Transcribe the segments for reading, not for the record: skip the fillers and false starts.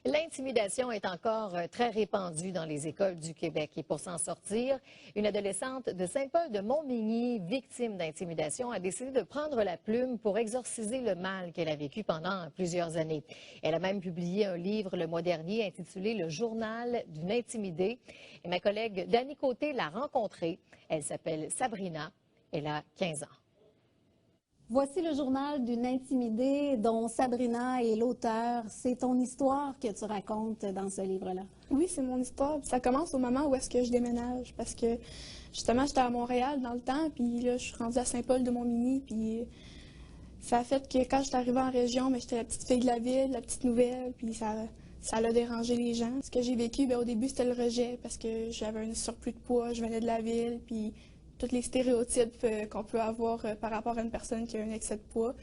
L'intimidation est encore très répandue dans les écoles du Québec. Et pour s'en sortir, une adolescente de Saint-Paul-de-Montmagny, victime d'intimidation, a décidé de prendre la plume pour exorciser le mal qu'elle a vécu pendant plusieurs années. Elle a même publié un livre le mois dernier intitulé « Le journal d'une intimidée ». Et ma collègue Dani Côté l'a rencontrée. Elle s'appelle Sabrina. Elle a 15 ans. Voici le journal d'une intimidée dont Sabrina est l'auteur. C'est ton histoire que tu racontes dans ce livre-là. Oui, c'est mon histoire. Ça commence au moment où est-ce que je déménage parce que justement j'étais à Montréal dans le temps, puis là je suis rendue à Saint-Paul-de-Montmagny, puis ça a fait que quand j'étais arrivée en région, j'étais la petite fille de la ville, la petite nouvelle, puis ça a dérangé les gens. Ce que j'ai vécu, au début c'était le rejet parce que j'avais un surplus de poids, je venais de la ville, puis tous les stéréotypes qu'on peut avoir par rapport à une personne qui a un excès de poids.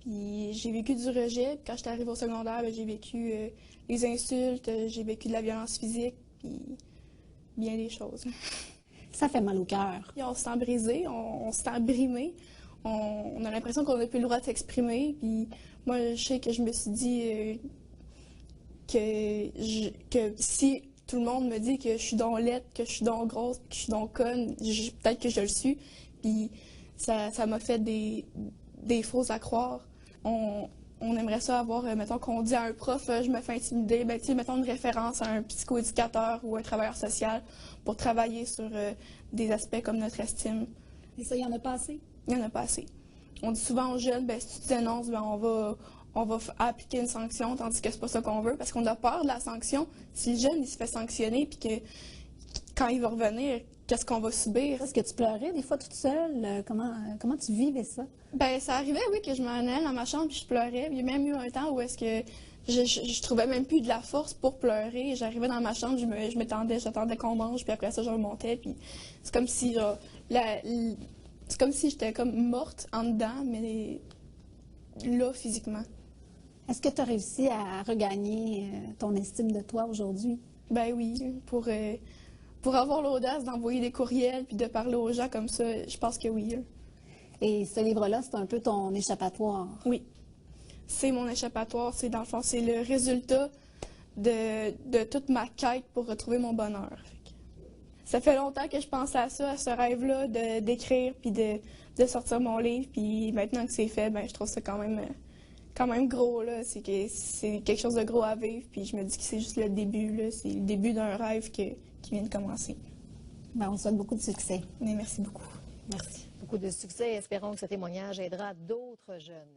Puis j'ai vécu du rejet. Puis quand j'étais arrivée au secondaire, j'ai vécu les insultes, j'ai vécu de la violence physique, puis bien des choses. Ça fait mal au cœur. Puis on se sent brisé, on se sent brimé. On a l'impression qu'on n'a plus le droit de s'exprimer. Puis moi, je sais que je me suis dit que si tout le monde me dit que je suis donc laide, que je suis donc grosse, que je suis donc conne, peut-être que je le suis. Puis ça m'a fait des fausses à croire. On aimerait ça avoir, mettons qu'on dit à un prof, je me fais intimider, mettons une référence à un psychoéducateur ou un travailleur social pour travailler sur des aspects comme notre estime. Et ça, il y en a pas assez? Il n'y en a pas assez. On dit souvent aux jeunes, si tu dénonces, on va appliquer une sanction, tandis que c'est pas ça qu'on veut, parce qu'on a peur de la sanction. Si le jeune il se fait sanctionner, puis que quand il va revenir, qu'est-ce qu'on va subir? Est-ce que tu pleurais des fois toute seule? Comment tu vivais ça? Ça arrivait, oui, que je m'en allais dans ma chambre puis je pleurais. Il y a même eu un temps où est-ce que je trouvais même plus de la force pour pleurer. J'arrivais dans ma chambre, j'attendais qu'on mange, puis après ça, je remontais. Puis c'est comme si, c'est comme si j'étais comme morte en dedans, mais là, physiquement. Est-ce que tu as réussi à regagner ton estime de toi aujourd'hui? Ben oui, pour avoir l'audace d'envoyer des courriels puis de parler aux gens comme ça, je pense que oui. Et ce livre-là, c'est un peu ton échappatoire. Oui, c'est mon échappatoire. C'est dans le fond, c'est le résultat de toute ma quête pour retrouver mon bonheur. Ça fait longtemps que je pense à ça, à ce rêve-là d'écrire puis de sortir mon livre. Puis maintenant que c'est fait, je trouve ça quand même gros, là. C'est quelque chose de gros à vivre, puis je me dis que c'est juste le début, là. C'est le début d'un rêve qui vient de commencer. On souhaite beaucoup de succès. Mais merci beaucoup. Merci. Beaucoup de succès. Espérons que ce témoignage aidera d'autres jeunes.